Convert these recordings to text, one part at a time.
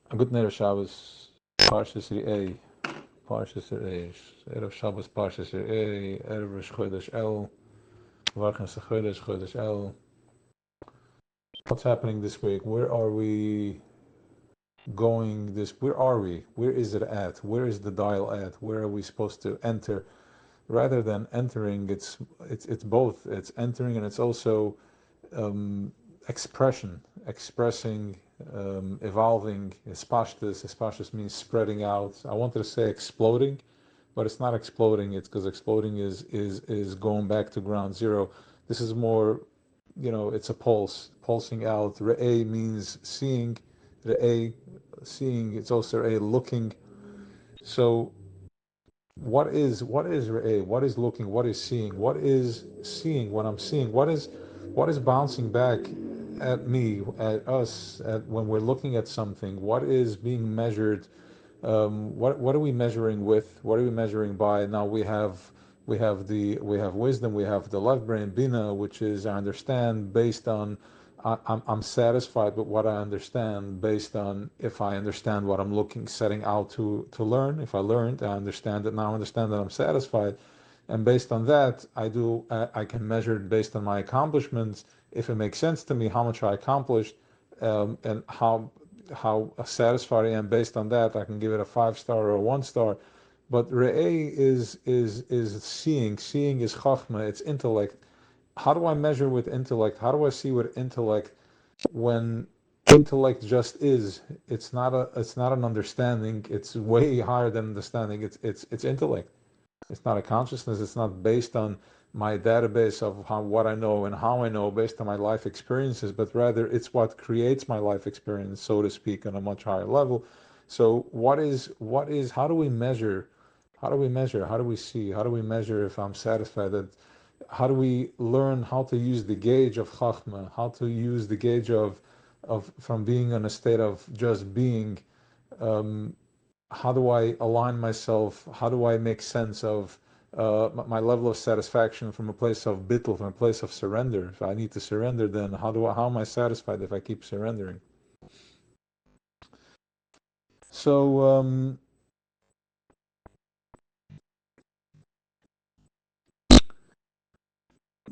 A good night of Shabbos, Parshas Re'eh, Parshas Re'eh, Erev Shabbos, Parshas Re'eh, Erev Rosh Chodesh El, Varchas Chodesh, Chodesh El. What's happening this week? Where are we going where are we? Where is it at? Where is the dial at? Where are we supposed to enter? Rather than entering, it's both. It's entering and it's also expression, expressing, evolving. Espashtus means spreading out. I wanted to say exploding, but it's not exploding. It's because exploding is going back to ground zero. This is more, it's a pulse, pulsing out. Re'eh means seeing. Re'eh, seeing. It's also a looking. So what is re'eh? What is looking? What is seeing? What is seeing when I'm seeing? What is bouncing back at me, at us, at when we're looking at something? What is being measured? What are we measuring with? What are we measuring by? Now we have wisdom. We have the left brain bina, which is I understand based on I'm satisfied with what I understand based on if I understand what I'm setting out to learn. If I learned, I understand it now. I understand that I'm satisfied, and based on that, I can measure it based on my accomplishments. If it makes sense to me, how much I accomplished, and how satisfied I am based on that, I can give it a 5 star or a 1 star. But re'eh is seeing. Seeing is chachma. It's intellect. How do I measure with intellect? How do I see with intellect when intellect just is? It's not an understanding. It's way higher than understanding. It's intellect. It's not a consciousness. It's not based on my database of what I know and how I know based on my life experiences, but rather it's what creates my life experience, so to speak, on a much higher level. So what is how do we measure? How do we measure? How do we see? How do we measure if I'm satisfied? That how do we learn how to use the gauge of chachma? How to use the gauge of from being in a state of just being. Um, how do I align myself? How do I make sense of my level of satisfaction from a place of bittul, from a place of surrender? If I need to surrender, then how am I satisfied if I keep surrendering? So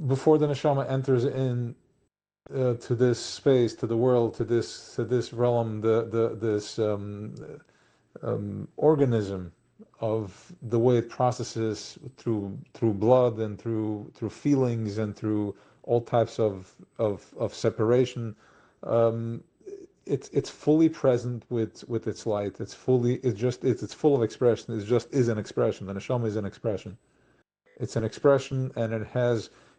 before the neshama enters in to this space, to the world, to this realm, this organism of the way it processes through blood and through feelings and through all types of separation. Um, it's fully present with its light. It's full of expression. It just is an expression. The neshama is an expression. It's an expression, and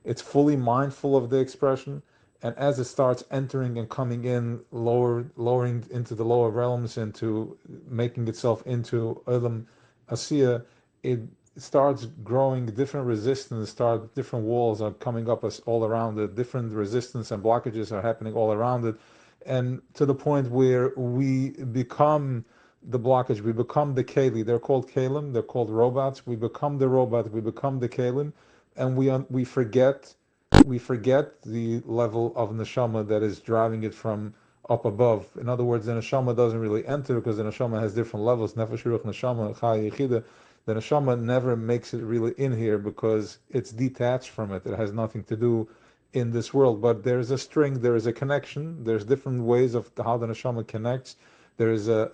it's fully mindful of the expression. And as it starts entering and coming in, lowering into the lower realms, into making itself into Elam Asiya, it starts growing different resistance. Different walls are coming up us all around it. Different resistance and blockages are happening all around it, and to the point where we become the blockage. We become the keli. They're called kalim. They're called robots. We become the robot. We become the kalim, and we forget the level of neshama that is driving it from up above. In other words, the neshama doesn't really enter because the neshama has different levels. Nefesh, ruach, neshama, chai, yechida. The neshama never makes it really in here because it's detached from it. It has nothing to do in this world. But there's a string. There is a connection. There's different ways of how the neshama connects. There is a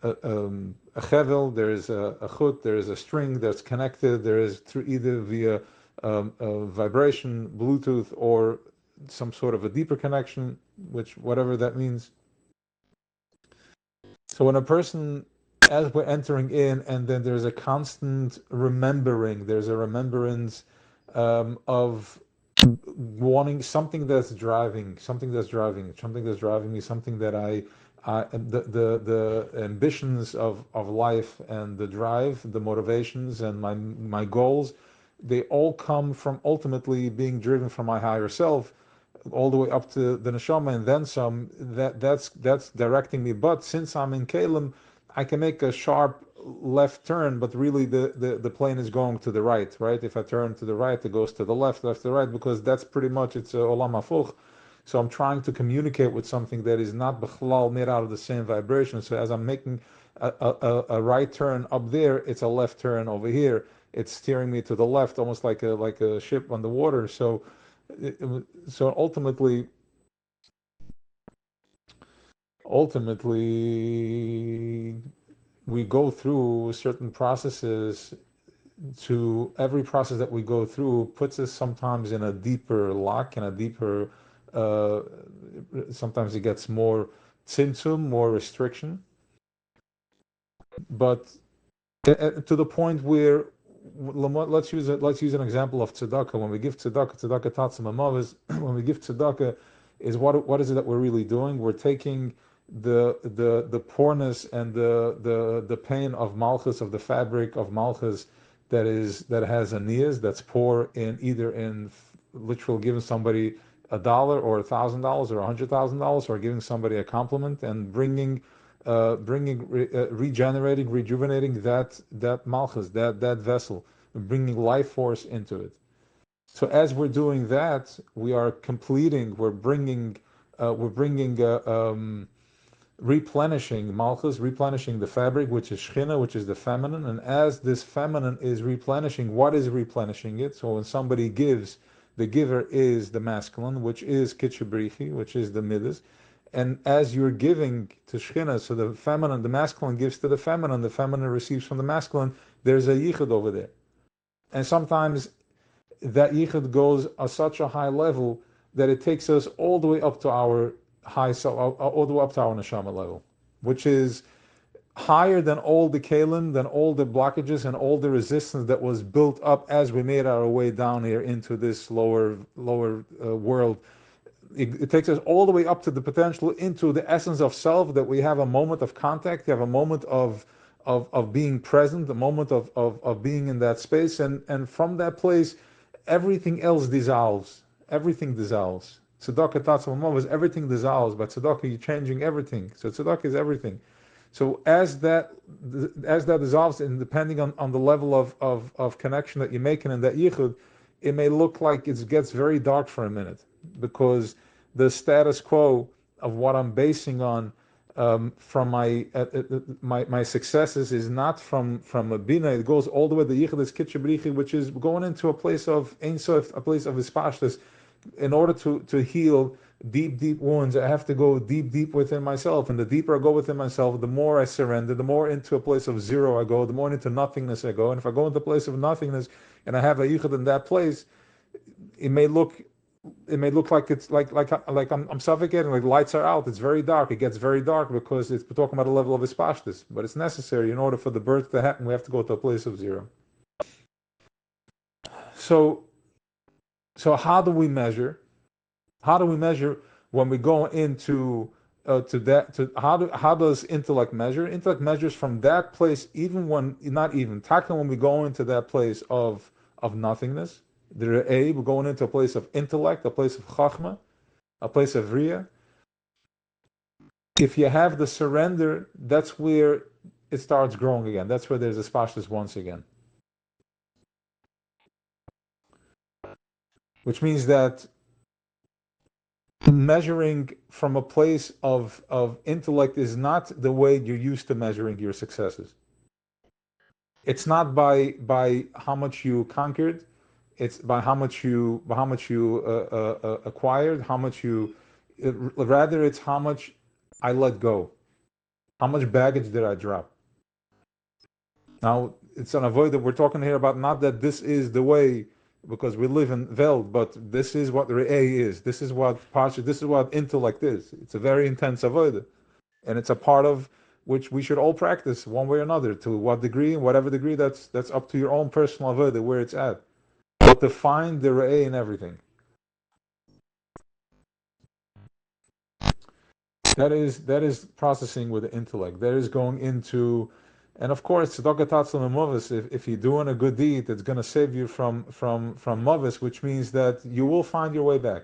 chevel, there is a chut, there is a string that's connected. There is through either via a vibration, Bluetooth, or some sort of a deeper connection, which whatever that means. So when a person, as we're entering in, and then there's a constant remembering, there's a remembrance of wanting something that's driving me, something that the ambitions of life and the drive, the motivations and my goals, they all come from ultimately being driven from my higher self, all the way up to the neshama and then some. That's directing me. But since I'm in Kalim, I can make a sharp left turn, but really the plane is going to the right. Right? If I turn to the right, it goes to the left, left to the right, because that's pretty much it's olam hafuch. So I'm trying to communicate with something that is not bichlal made out of the same vibration. So as I'm making a right turn up there, it's a left turn over here. It's steering me to the left, almost like a ship on the water. So ultimately, we go through certain processes. To every process that we go through puts us sometimes in a deeper lock and a deeper. Uh, Sometimes it gets more tzimtzum, more restriction, but to the point where let's use an example of tzedakah. When we give tzedakah tatzim amavis, when we give tzedakah, is what is it that we're really doing? We're taking the poorness and the pain of malchus, of the fabric of malchus, that has aniyas, that's poor in either in literal giving somebody $1 or $1,000 or $100,000, or giving somebody a compliment, and regenerating, rejuvenating that malchus, that vessel, bringing life force into it. So as we're doing that, we are completing, replenishing malchus, replenishing the fabric, which is shchina, which is the feminine. And as this feminine is replenishing, what is replenishing it? So when somebody gives, the giver is the masculine, which is kitchebrichi, which is the midas. And as you're giving to shchina, so the feminine, the masculine gives to the feminine receives from the masculine, there's a yichud over there. And sometimes that yichud goes at such a high level that it takes us all the way up to our all the way up to our neshama level, which is higher than all the kalim, than all the blockages and all the resistance that was built up as we made our way down here into this lower world. It takes us all the way up to the potential, into the essence of self, that we have a moment of contact, we have a moment of being present, a moment of being in that space, and from that place, everything else dissolves. Everything dissolves. Tzedakah tatzah is everything dissolves. But tzedakah, you're changing everything. So tzedakah is everything. So as that dissolves, and depending on the level of connection that you're making in that yichud, it may look like it gets very dark for a minute, because the status quo of what I'm basing on from my successes is not from a bina. It goes all the way to the yichud is kitchebrichi, which is going into a place of ein sof, a place of ispashtus. In order to heal deep wounds, I have to go deep within myself, and the deeper I go within myself, the more I surrender, the more into a place of zero I go, the more into nothingness I go. And if I go into a place of nothingness and I have a yichud in that place, it may look like it's like I'm suffocating, like lights are out. It's very dark. It gets very dark because we're talking about a level of ispashtus, but it's necessary in order for the birth to happen. We have to go to a place of zero. So how do we measure? How do we measure when we go into how does intellect measure? Intellect measures from that place, even when not even talking when we go into that place of nothingness. We're going into a place of intellect, a place of chachma, a place of riya. If you have the surrender, that's where it starts growing again. That's where there's a spashtus once again. Which means that measuring from a place of intellect is not the way you're used to measuring your successes. It's not by how much you conquered. It's by how much you acquired, how much you. Rather, it's how much I let go. How much baggage did I drop? Now, it's an avoid that we're talking here about, not that this is the way, because we live in Welt, but this is what Re'eh is. This is what Pasha, this is what intellect is. It's a very intense avoid. And it's a part of which we should all practice one way or another. To what degree, whatever degree, that's up to your own personal avoid, where it's at. But to find the Re'eh in everything. That is processing with the intellect. That is going into, and of course, tzedakah tatzla mavis. If you're doing a good deed, it's going to save you from mavis, which means that you will find your way back.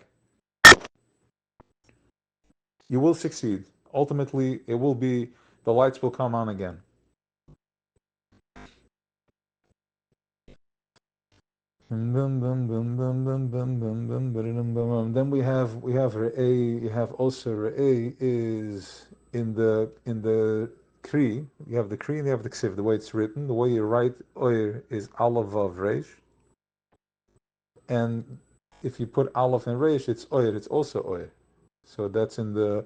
You will succeed. Ultimately, it will be, the lights will come on again. Then we have Re'eh. You have also Re'eh is in the Kri. You have the Kri and you have the Ksiv. The way it's written, the way you write Oyer is Aleph Vav Reish, and if you put Aleph and Reish, it's Oyer. It's also Oyer. So that's in the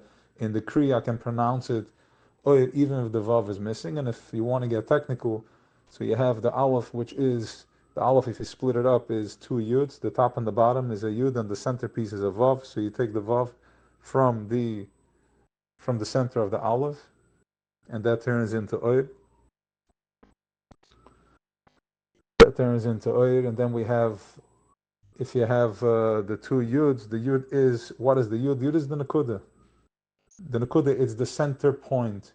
Kri. I can pronounce it Oyer even if the Vav is missing. And if you want to get technical, so you have the Aleph, which is the Aleph. If you split it up, is two Yuds. The top and the bottom is a Yud, and the centerpiece is a Vav. So you take the Vav from the center of the Aleph, and that turns into Oyer. That turns into Oyer, and then we have. If you have the two Yuds, the Yud is, what is the Yud? Yud is the Nakuda. The Nakuda is the center point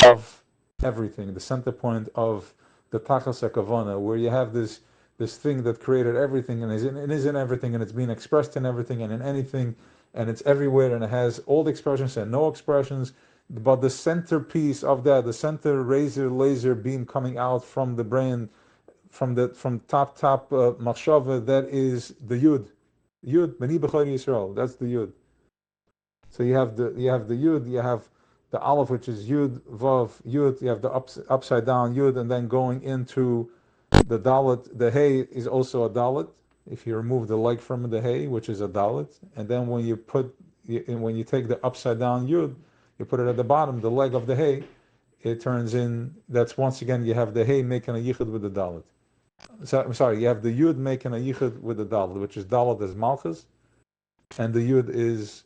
of everything, the center point of the Tachas HaKavana, where you have this thing that created everything and is in everything, and it's being expressed in everything and in anything, and it's everywhere, and it has all the expressions and no expressions. But the centerpiece of that, the center razor laser beam coming out from the brain, from top machshava, that is the Yud. Yud, B'ni B'chor Yisrael. That's the Yud. So you have the Yud, you have the Aleph, which is Yud Vav Yud. You have the upside down Yud, and then going into the Dalet. The Hey is also a Dalet. If you remove the leg from the Hey, which is a Dalet, and then when you take the upside down Yud, you put it at the bottom, the leg of the Hey, it turns in. That's once again you have the Hey making a yichud with the Dalet. So I'm sorry, you have the Yud making a yichud with the Dalet, which is Dalet as Malchus, and the Yud is,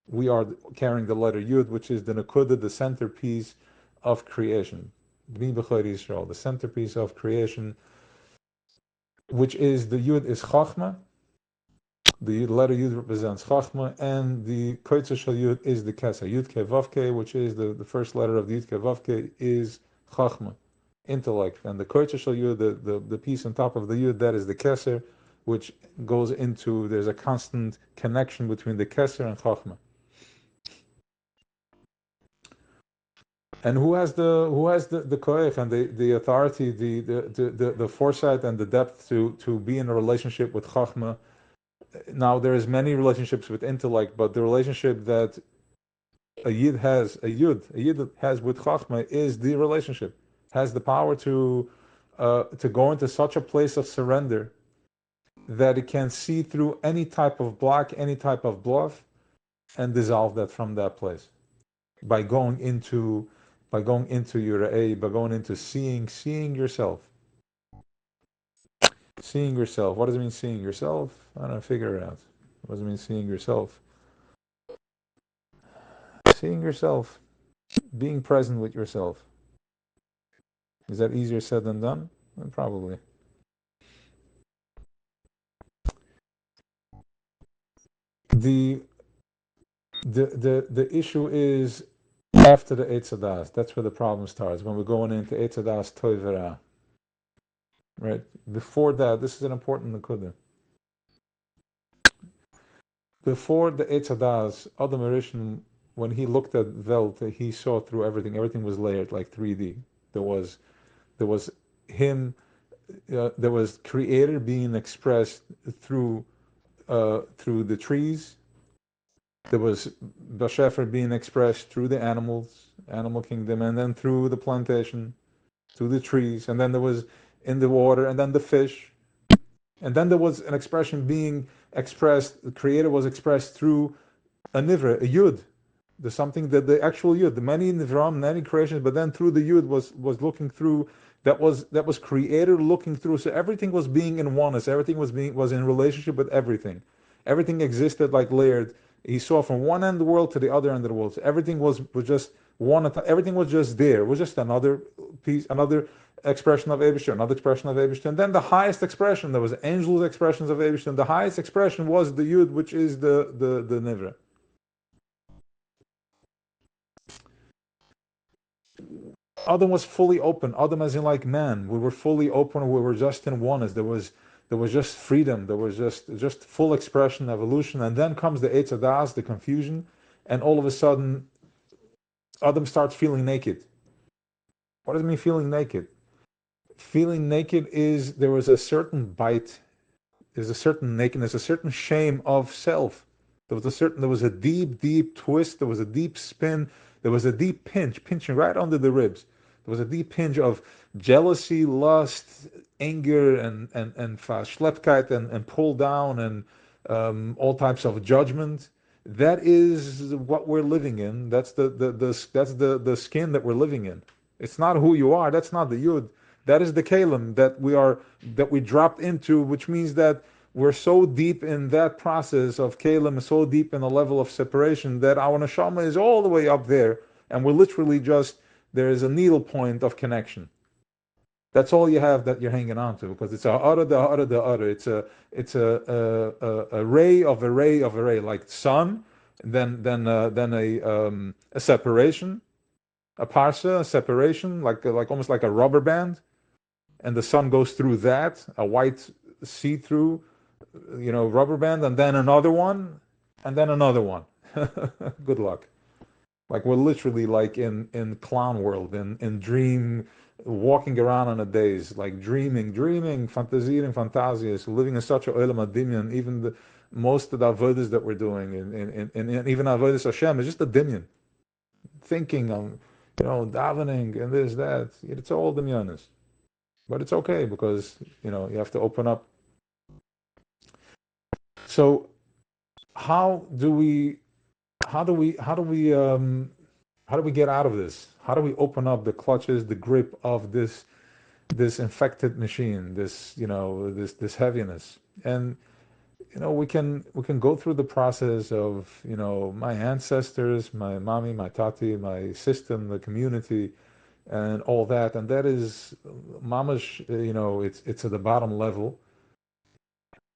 we are carrying the letter Yud, which is the Nakuda, the centerpiece of creation. B'ni B'chor Yisrael, the centerpiece of creation, which is the Yud is Chachma. The letter Yud represents Chachma, and the Koitzer Shel Yud is the Keser. Yud Ke Vav Ke, which is the first letter of the Yud Ke Vav Ke, is Chachma, intellect. And the Koitzer Shel Yud, the piece on top of the Yud, that is the Keser, which goes into, there's a constant connection between the Keser and Chachma. And who has the koech and the authority, the foresight and the depth to be in a relationship with Chachma? Now there is many relationships with intellect, but the relationship that a yid has with Chachma is the relationship, has the power to go into such a place of surrender that it can see through any type of block, any type of bluff, and dissolve that from that place by going into your A, by going into seeing yourself. Seeing yourself. What does it mean, seeing yourself? I don't know, figure it out. What does it mean, seeing yourself? Seeing yourself. Being present with yourself. Is that easier said than done? Probably. The issue is after the Eitz Hadas. That's where the problem starts. When we're going into Eitz Hadas Toivera. Right? Before that, this is an important Nakuda. Before the Eitz Hadas, Adam Rishon, when he looked at Welt, he saw through everything. Everything was layered like 3D. There was him. There was Creator being expressed through the trees. There was Bashefer being expressed through the animal kingdom, and then through the plantation, through the trees, and then there was in the water, and then the fish, and then there was an expression being expressed. The Creator was expressed through a nivra, a yud. There's something that the actual yud, the many nivram, many creations, but then through the yud was looking through. That was Creator looking through. So everything was being in oneness. Everything was in relationship with everything. Everything existed like layered. He saw from one end of the world to the other end of the world. So everything was just one. Everything was just there. It was just another piece, another expression of Eibishter, another expression of Eibishter. And then the highest expression, there was angels' expressions of Eibishter. And the highest expression was the yud, which is the nivra. Adam was fully open. Adam, as in like man, we were fully open. We were just in oneness. There was just freedom. There was just full expression, evolution. And then comes the Eitz Hadas, the confusion, and all of a sudden, Adam starts feeling naked. What does it mean, feeling naked? Feeling naked is there was a certain bite is a certain nakedness, a certain shame of self. There was a deep, deep twist. There was a deep spin. There was a deep pinching right under the ribs. There was a deep pinch of jealousy, lust, anger, and verschlepptkeit, and pull down, and all types of judgment. That is what we're living in. That's the skin that we're living in. It's not who you are. That's not the yud. That is the kalim that we dropped into, which means that we're so deep in that process of kalim, so deep in the level of separation that our neshama is all the way up there, and we're literally just there is a needle point of connection. That's all you have that you're hanging on to, because it's a utter, the utter, the utter. It's a ray of a ray of a ray, like sun, and then a separation, a parsa, a separation, like almost like a rubber band, and the sun goes through that, a white see-through, rubber band, and then another one, and then another one. Good luck. Like we're literally like in clown world, in dream, walking around on a daze, like dreaming, fantasiering, fantasias, living in such a olam adimyan. Even most of the avodas that we're doing, and even avodas Hashem is just a dimyan, thinking on, davening and this that. It's all dimyanis, but it's okay because you have to open up. So how do we get out of this? How do we open up the clutches, the grip of this infected machine, this heaviness? And we can go through the process of my ancestors, my mommy, my tati, my system, the community, and all that. And that is mamash. It's at the bottom level.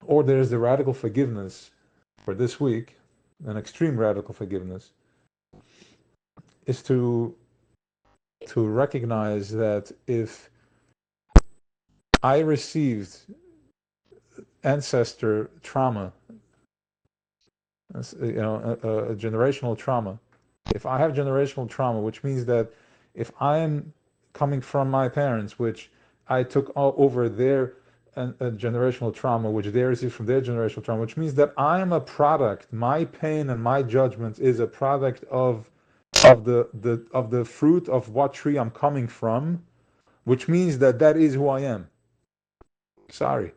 Or there's the radical forgiveness for this week, an extreme radical forgiveness, is to recognize that if I received ancestor trauma, a generational trauma, if I have generational trauma, which means that if I'm coming from my parents, which I took over their generational trauma, which they received from their generational trauma, which means that I am a product. My pain and my judgment is a product of the fruit of what tree I'm coming from, which means that is who I am. Sorry.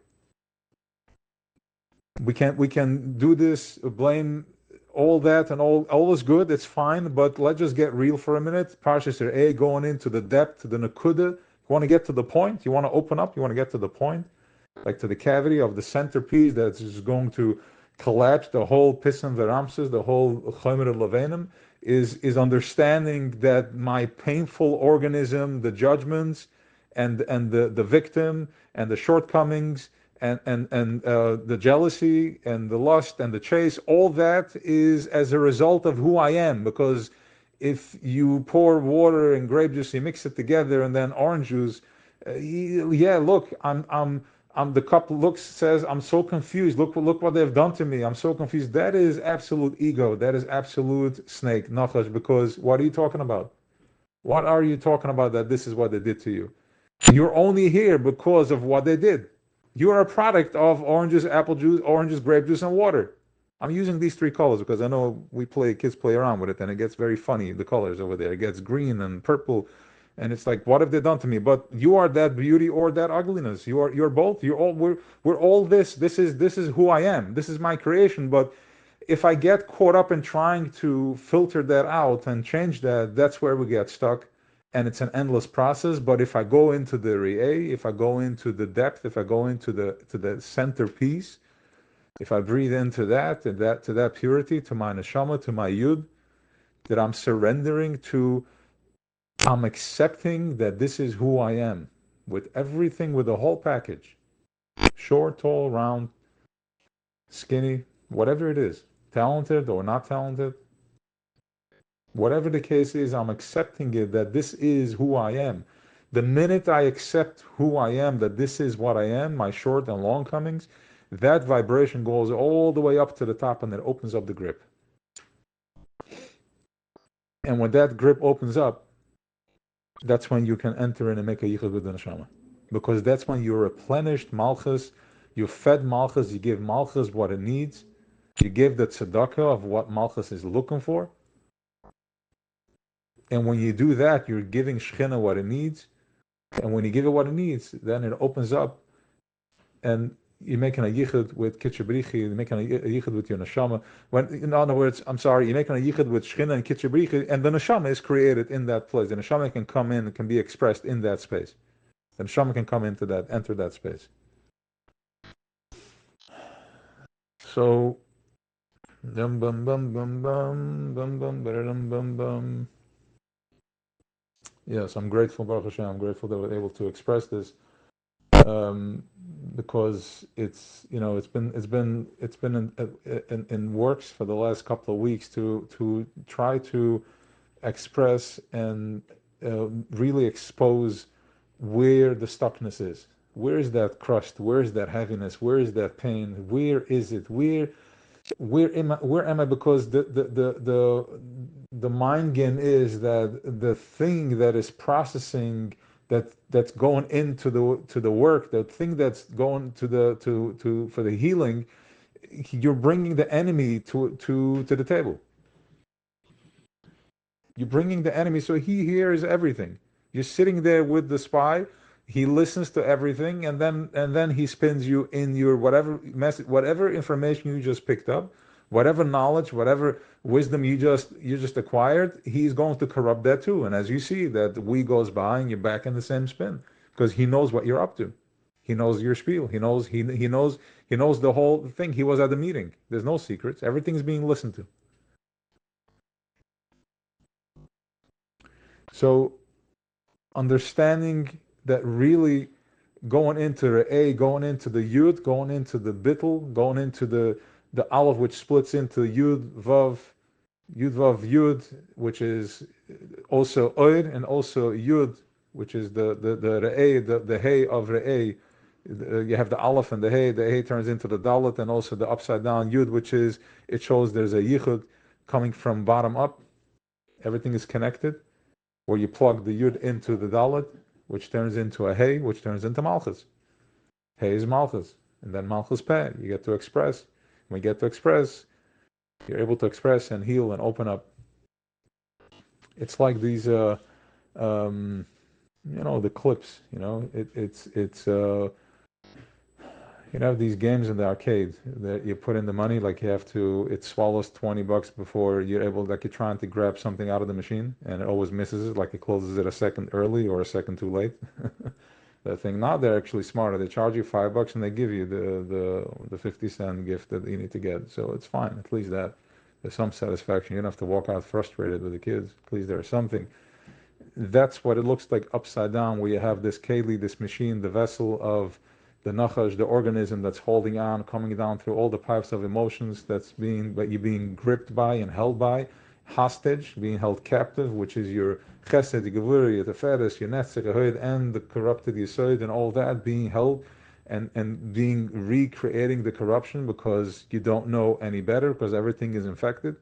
We can do this, blame all that, and all is good, it's fine, but let's just get real for a minute. Parshas A, going into the depth, the nakuda. You want to get to the point, you want to open up, you want to get to the point, like to the cavity of the centerpiece that's just going to collapse the whole Pisam Veramses, the whole Chomer Levenim, is understanding that my painful organism, the judgments, and the victim, and the shortcomings, and the jealousy, and the lust, and the chase, all that is as a result of who I am. Because if you pour water and grape juice, you mix it together, and then orange juice, look, I'm the cup says, I'm so confused. Look what they've done to me. I'm so confused. That is absolute ego. That is absolute snake, nachash. Because what are you talking about? What are you talking about that this is what they did to you? You're only here because of what they did. You are a product of oranges, apple juice, oranges, grape juice, and water. I'm using these three colors because I know kids play around with it, and it gets very funny, the colors over there. It gets green and purple. And it's like, what have they done to me? But you are that beauty or that ugliness. You're both. We're all this. This is who I am. This is my creation. But if I get caught up in trying to filter that out and change that, that's where we get stuck. And it's an endless process. But if I go into the re'eh, if I go into the depth, if I go into the centerpiece, if I breathe into that, to that purity, to my neshama, to my yud, that I'm surrendering to, I'm accepting that this is who I am, with everything, with the whole package. Short, tall, round, skinny, whatever it is, talented or not talented, whatever the case is, I'm accepting it, that this is who I am. The minute I accept who I am, that this is what I am, my short and long comings, that vibration goes all the way up to the top, and it opens up the grip. And when that grip opens up, that's when you can enter in and make a yichud with the neshama, because that's when you're replenished malchus, You fed Malchus, you give Malchus what it needs, you give the tzedakah of what Malchus is looking for, and when you do that, you're giving Shechina what it needs, and when you give it what it needs, then it opens up, and you're making a yichud with Kitcher Brichi, you're making a yichud with your neshama. When, in other words, I'm sorry, you're making a yichud with Shechina and Kitcher Brichi, and the neshama is created in that place. The neshama can come in, can be expressed in that space. The neshama can come into that, enter that space. So, dum bum bum bum bum bum bum bum bum bum. Yes, I'm grateful, Baruch Hashem. I'm grateful that we're able to express this. Because it's been in works for the last couple of weeks to try to express and really expose where the stuckness is. Where is that crust? Where is that heaviness? Where is that pain? Where is it? Where am I? Because the mind game is that the thing that is processing that's going into the work, the thing that's going to for the healing, you're bringing the enemy to the table. You're bringing the enemy, so he hears everything. You're sitting there with the spy. He listens to everything, and then he spins you in your whatever message, whatever information you just picked up, whatever knowledge, whatever wisdom you just acquired. He's going to corrupt that too. And as you see, that the week goes by, and you're back in the same spin because he knows what you're up to. He knows your spiel. He knows the whole thing. He was at the meeting. There's no secrets. Everything's being listened to. So understanding that really going into the A, going into the Yud, going into the Bittel, going into the Aleph, which splits into Yud Vav Yud, which is also Oid, and also Yud, which is the Re'eh, the Hey of Re'eh. You have the Aleph and the Hey turns into the Dalet, and also the upside down Yud, which is, it shows there's a Yichud coming from bottom up. Everything is connected, where you plug the Yud into the Dalet, which turns into a Hey, which turns into Malchus. Hey is Malchus, and then Malchus Peh. You get to express. When you get to express, you're able to express and heal and open up. It's like these, the clips. You have these games in the arcade that you put in the money, like it swallows $20 before you're able, like you're trying to grab something out of the machine, and it always misses it, like it closes it a second early or a second too late. That thing. Now they're actually smarter. They charge you $5 and they give you the 50-cent gift that you need to get. So it's fine. At least that there's some satisfaction. You don't have to walk out frustrated with the kids. At least there's something. That's what it looks like upside down, where you have this keli, this machine, the vessel of the nachash, the organism that's holding on, coming down through all the pipes of emotions that you're being gripped by and held by, hostage, being held captive, which is your chesed, your gevurah, your teferes, your netzach, and the corrupted yesod, and all that being held and being recreating the corruption because you don't know any better, because everything is infected.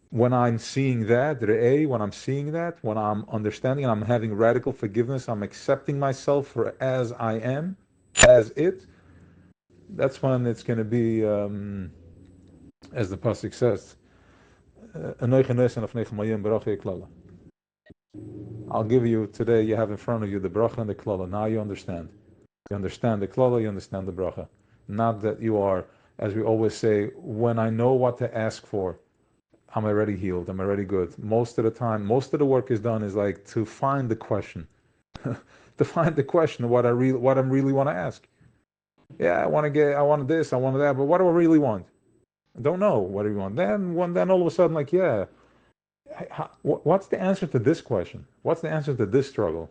When I'm seeing that, when I'm seeing that, when I'm understanding and I'm having radical forgiveness, I'm accepting myself for as I am, as it, that's when it's going to be, as the pasuk says, I'll give you today, you have in front of you the bracha and the klala. Now you understand. You understand the klala, you understand the bracha. Not that you are, as we always say, when I know what to ask for, I'm already healed. I'm already good. Most of the time, most of the work is done is like to find the question, to find the question of what I really want to ask. Yeah, I want this, I want that, but what do I really want? I don't know. What do you want? Then all of a sudden, like, yeah, what's the answer to this question? What's the answer to this struggle?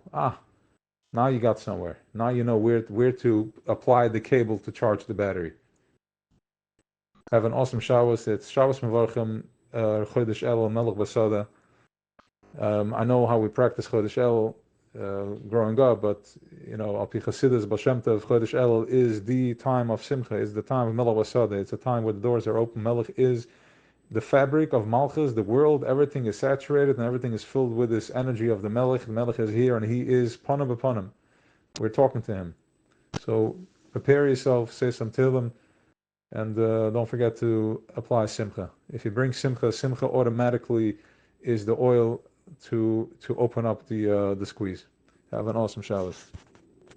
Now you got somewhere. Now you know where to apply the cable to charge the battery. Have an awesome Shabbos. It's Shabbos Mevarchim. Chodesh Elul, Melech Basada. I know how we practice Chodesh Elul growing up, but Al Pi Chassidus, Baal Shem Tov, Chodesh Elul is the time of Simcha, is the time of Melech Basada. It's a time where the doors are open. Melech is the fabric of Malchus, the world. Everything is saturated and everything is filled with this energy of the Melech. The Melech is here and he is Panim B'Panim. We're talking to him. So prepare yourself, say some Tehillim, and don't forget to apply simcha. If you bring simcha, simcha automatically is the oil to open up the squeeze. Have an awesome Shabbos.